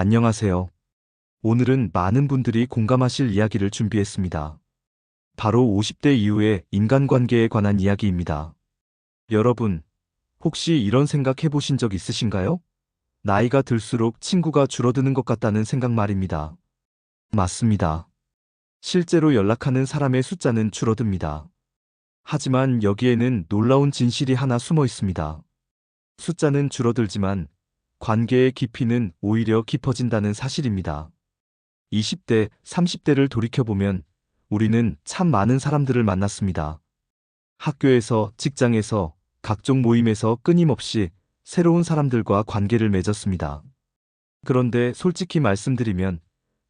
안녕하세요. 오늘은 많은 분들이 공감하실 이야기를 준비했습니다. 바로 50대 이후의 인간관계에 관한 이야기입니다. 여러분, 혹시 이런 생각 해보신 적 있으신가요? 나이가 들수록 친구가 줄어드는 것 같다는 생각 말입니다. 맞습니다. 실제로 연락하는 사람의 숫자는 줄어듭니다. 하지만 여기에는 놀라운 진실이 하나 숨어 있습니다. 숫자는 줄어들지만 관계의 깊이는 오히려 깊어진다는 사실입니다. 20대, 30대를 돌이켜보면 우리는 참 많은 사람들을 만났습니다. 학교에서, 직장에서, 각종 모임에서 끊임없이 새로운 사람들과 관계를 맺었습니다. 그런데 솔직히 말씀드리면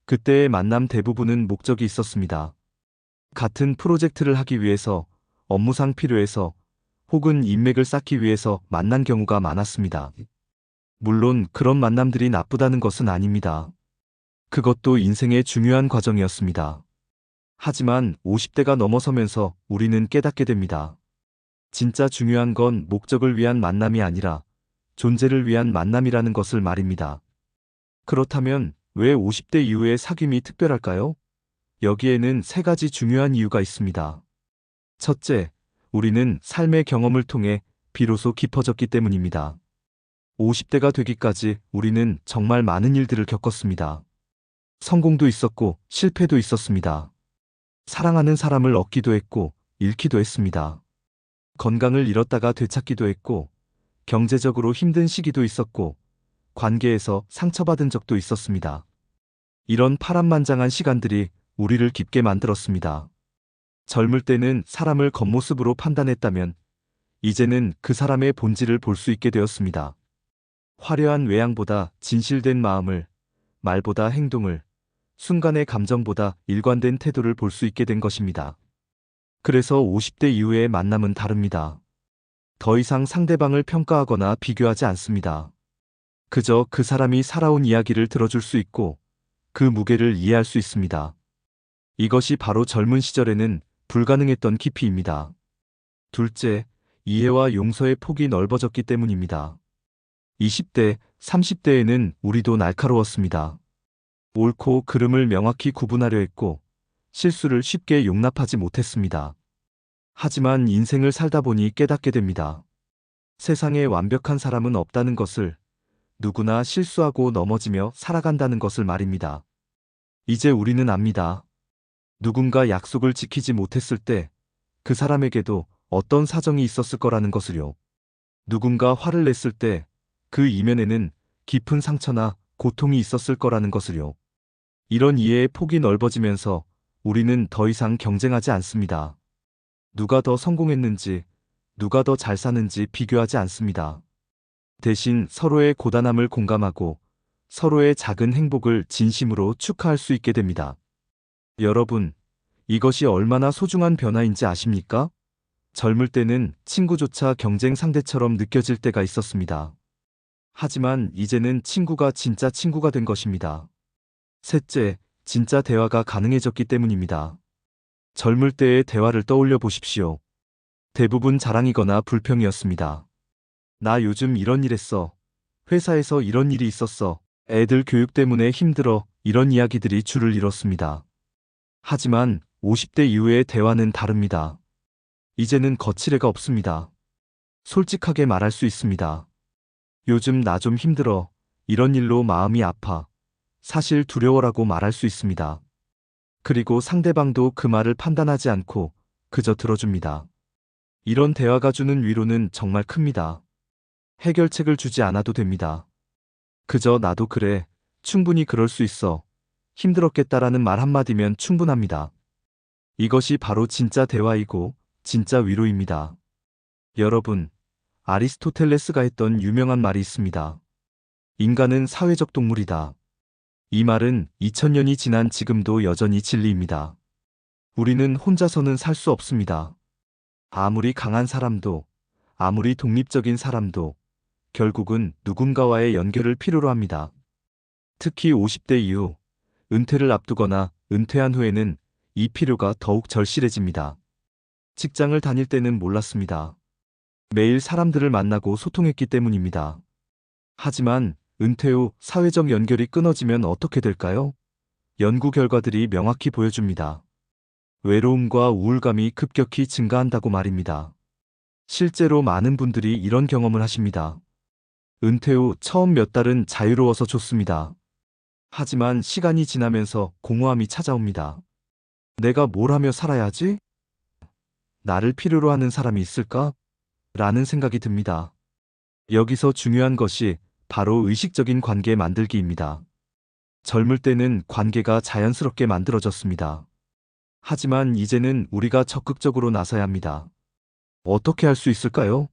그때의 만남 대부분은 목적이 있었습니다. 같은 프로젝트를 하기 위해서, 업무상 필요해서, 혹은 인맥을 쌓기 위해서 만난 경우가 많았습니다. 물론 그런 만남들이 나쁘다는 것은 아닙니다. 그것도 인생의 중요한 과정이었습니다. 하지만 50대가 넘어서면서 우리는 깨닫게 됩니다. 진짜 중요한 건 목적을 위한 만남이 아니라 존재를 위한 만남이라는 것을 말입니다. 그렇다면 왜 50대 이후의 사귐이 특별할까요? 여기에는 세 가지 중요한 이유가 있습니다. 첫째, 우리는 삶의 경험을 통해 비로소 깊어졌기 때문입니다. 50대가 되기까지 우리는 정말 많은 일들을 겪었습니다. 성공도 있었고 실패도 있었습니다. 사랑하는 사람을 얻기도 했고 잃기도 했습니다. 건강을 잃었다가 되찾기도 했고 경제적으로 힘든 시기도 있었고 관계에서 상처받은 적도 있었습니다. 이런 파란만장한 시간들이 우리를 깊게 만들었습니다. 젊을 때는 사람을 겉모습으로 판단했다면 이제는 그 사람의 본질을 볼 수 있게 되었습니다. 화려한 외양보다 진실된 마음을, 말보다 행동을, 순간의 감정보다 일관된 태도를 볼 수 있게 된 것입니다. 그래서 50대 이후의 만남은 다릅니다. 더 이상 상대방을 평가하거나 비교하지 않습니다. 그저 그 사람이 살아온 이야기를 들어줄 수 있고 그 무게를 이해할 수 있습니다. 이것이 바로 젊은 시절에는 불가능했던 깊이입니다. 둘째, 이해와 용서의 폭이 넓어졌기 때문입니다. 20대, 30대에는 우리도 날카로웠습니다. 옳고 그름을 명확히 구분하려 했고 실수를 쉽게 용납하지 못했습니다. 하지만 인생을 살다 보니 깨닫게 됩니다. 세상에 완벽한 사람은 없다는 것을, 누구나 실수하고 넘어지며 살아간다는 것을 말입니다. 이제 우리는 압니다. 누군가 약속을 지키지 못했을 때 그 사람에게도 어떤 사정이 있었을 거라는 것을요. 누군가 화를 냈을 때 그 이면에는 깊은 상처나 고통이 있었을 거라는 것을요. 이런 이해의 폭이 넓어지면서 우리는 더 이상 경쟁하지 않습니다. 누가 더 성공했는지, 누가 더 잘 사는지 비교하지 않습니다. 대신 서로의 고단함을 공감하고 서로의 작은 행복을 진심으로 축하할 수 있게 됩니다. 여러분, 이것이 얼마나 소중한 변화인지 아십니까? 젊을 때는 친구조차 경쟁 상대처럼 느껴질 때가 있었습니다. 하지만 이제는 친구가 진짜 친구가 된 것입니다. 셋째, 진짜 대화가 가능해졌기 때문입니다. 젊을 때의 대화를 떠올려 보십시오. 대부분 자랑이거나 불평이었습니다. 나 요즘 이런 일 했어. 회사에서 이런 일이 있었어. 애들 교육 때문에 힘들어. 이런 이야기들이 줄을 이뤘습니다. 하지만 50대 이후의 대화는 다릅니다. 이제는 거칠애가 없습니다. 솔직하게 말할 수 있습니다. 요즘 나 좀 힘들어. 이런 일로 마음이 아파. 사실 두려워라고 말할 수 있습니다. 그리고 상대방도 그 말을 판단하지 않고 그저 들어줍니다. 이런 대화가 주는 위로는 정말 큽니다. 해결책을 주지 않아도 됩니다. 그저 나도 그래. 충분히 그럴 수 있어. 힘들었겠다라는 말 한마디면 충분합니다. 이것이 바로 진짜 대화이고 진짜 위로입니다. 여러분, 아리스토텔레스가 했던 유명한 말이 있습니다. 인간은 사회적 동물이다. 이 말은 2000년이 지난 지금도 여전히 진리입니다. 우리는 혼자서는 살 수 없습니다. 아무리 강한 사람도, 아무리 독립적인 사람도 결국은 누군가와의 연결을 필요로 합니다. 특히 50대 이후, 은퇴를 앞두거나 은퇴한 후에는 이 필요가 더욱 절실해집니다. 직장을 다닐 때는 몰랐습니다. 매일 사람들을 만나고 소통했기 때문입니다. 하지만 은퇴 후 사회적 연결이 끊어지면 어떻게 될까요? 연구 결과들이 명확히 보여줍니다. 외로움과 우울감이 급격히 증가한다고 말입니다. 실제로 많은 분들이 이런 경험을 하십니다. 은퇴 후 처음 몇 달은 자유로워서 좋습니다. 하지만 시간이 지나면서 공허함이 찾아옵니다. 내가 뭘 하며 살아야 하지? 나를 필요로 하는 사람이 있을까? 라는 생각이 듭니다. 여기서 중요한 것이 바로 의식적인 관계 만들기입니다. 젊을 때는 관계가 자연스럽게 만들어졌습니다. 하지만 이제는 우리가 적극적으로 나서야 합니다. 어떻게 할 수 있을까요?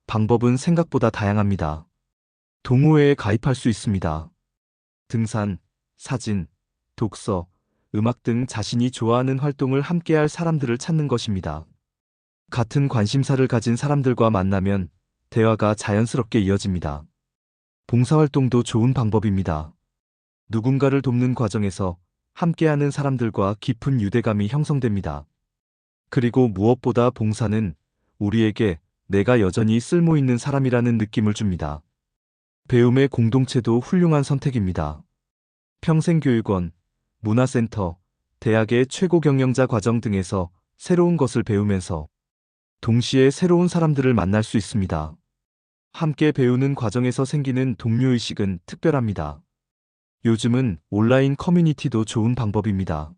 방법은 생각보다 다양합니다. 동호회에 가입할 수 있습니다. 등산, 사진, 독서, 음악 등 자신이 좋아하는 활동을 함께할 사람들을 찾는 것입니다. 같은 관심사를 가진 사람들과 만나면 대화가 자연스럽게 이어집니다. 봉사활동도 좋은 방법입니다. 누군가를 돕는 과정에서 함께하는 사람들과 깊은 유대감이 형성됩니다. 그리고 무엇보다 봉사는 우리에게 내가 여전히 쓸모 있는 사람이라는 느낌을 줍니다. 배움의 공동체도 훌륭한 선택입니다. 평생교육원, 문화센터, 대학의 최고 경영자 과정 등에서 새로운 것을 배우면서 동시에 새로운 사람들을 만날 수 있습니다. 함께 배우는 과정에서 생기는 동료의식은 특별합니다. 요즘은 온라인 커뮤니티도 좋은 방법입니다.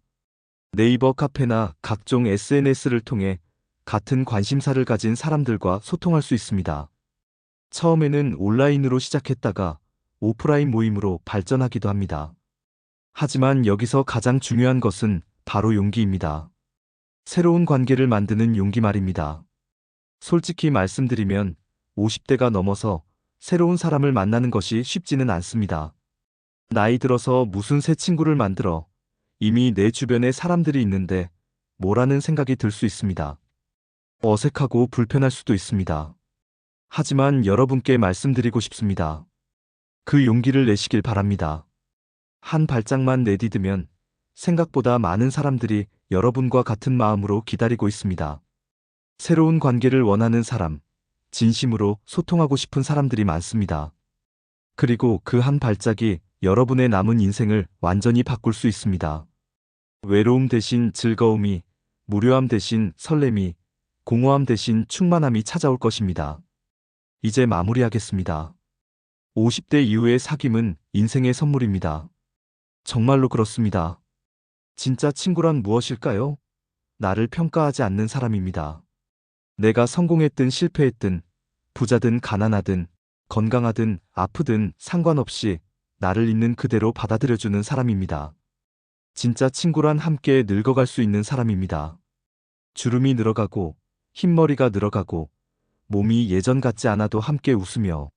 네이버 카페나 각종 SNS를 통해 같은 관심사를 가진 사람들과 소통할 수 있습니다. 처음에는 온라인으로 시작했다가 오프라인 모임으로 발전하기도 합니다. 하지만 여기서 가장 중요한 것은 바로 용기입니다. 새로운 관계를 만드는 용기 말입니다. 솔직히 말씀드리면 50대가 넘어서 새로운 사람을 만나는 것이 쉽지는 않습니다. 나이 들어서 무슨 새 친구를 만들어 이미 내 주변에 사람들이 있는데 뭐라는 생각이 들 수 있습니다. 어색하고 불편할 수도 있습니다. 하지만 여러분께 말씀드리고 싶습니다. 그 용기를 내시길 바랍니다. 한 발짝만 내디디면 생각보다 많은 사람들이 여러분과 같은 마음으로 기다리고 있습니다. 새로운 관계를 원하는 사람, 진심으로 소통하고 싶은 사람들이 많습니다. 그리고 그 한 발짝이 여러분의 남은 인생을 완전히 바꿀 수 있습니다. 외로움 대신 즐거움이, 무료함 대신 설렘이, 공허함 대신 충만함이 찾아올 것입니다. 이제 마무리하겠습니다. 50대 이후의 사귐은 인생의 선물입니다. 정말로 그렇습니다. 진짜 친구란 무엇일까요? 나를 평가하지 않는 사람입니다. 내가 성공했든 실패했든, 부자든 가난하든, 건강하든 아프든 상관없이 나를 있는 그대로 받아들여주는 사람입니다. 진짜 친구란 함께 늙어갈 수 있는 사람입니다. 주름이 늘어가고, 흰머리가 늘어가고, 몸이 예전 같지 않아도 함께 웃으며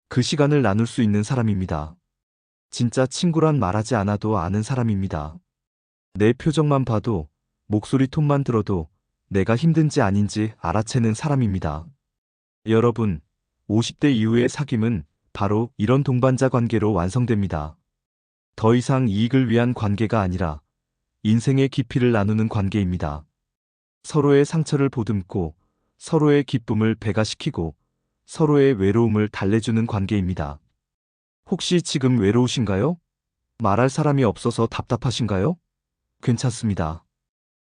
그 시간을 나눌 수 있는 사람입니다. 진짜 친구란 말하지 않아도 아는 사람입니다. 내 표정만 봐도, 목소리 톤만 들어도 내가 힘든지 아닌지 알아채는 사람입니다. 여러분, 50대 이후의 사귐은 바로 이런 동반자 관계로 완성됩니다. 더 이상 이익을 위한 관계가 아니라 인생의 깊이를 나누는 관계입니다. 서로의 상처를 보듬고 서로의 기쁨을 배가시키고 서로의 외로움을 달래주는 관계입니다. 혹시 지금 외로우신가요? 말할 사람이 없어서 답답하신가요? 괜찮습니다.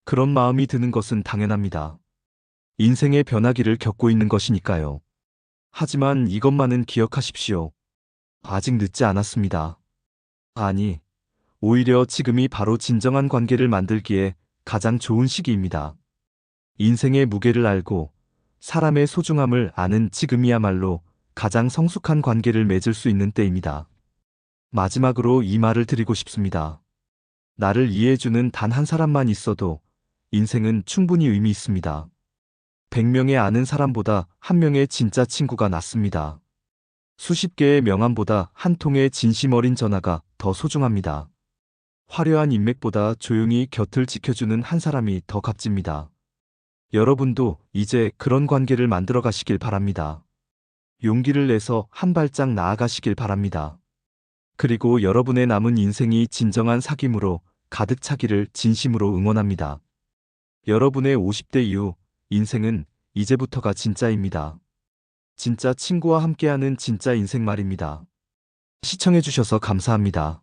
그런 마음이 드는 것은 당연합니다. 인생의 변화기를 겪고 있는 것이니까요. 하지만 이것만은 기억하십시오. 아직 늦지 않았습니다. 아니, 오히려 지금이 바로 진정한 관계를 만들기에 가장 좋은 시기입니다. 인생의 무게를 알고 사람의 소중함을 아는 지금이야말로 가장 성숙한 관계를 맺을 수 있는 때입니다. 마지막으로 이 말을 드리고 싶습니다. 나를 이해해주는 단 한 사람만 있어도 인생은 충분히 의미 있습니다. 100명의 아는 사람보다 한 명의 진짜 친구가 낫습니다. 수십 개의 명함보다 한 통의 진심 어린 전화가 더 소중합니다. 화려한 인맥보다 조용히 곁을 지켜주는 한 사람이 더 값집니다. 여러분도 이제 그런 관계를 만들어 가시길 바랍니다. 용기를 내서 한 발짝 나아가시길 바랍니다. 그리고 여러분의 남은 인생이 진정한 사귐으로 가득 차기를 진심으로 응원합니다. 여러분의 50대 이후 인생은 이제부터가 진짜입니다. 진짜 친구와 함께하는 진짜 인생 말입니다. 시청해주셔서 감사합니다.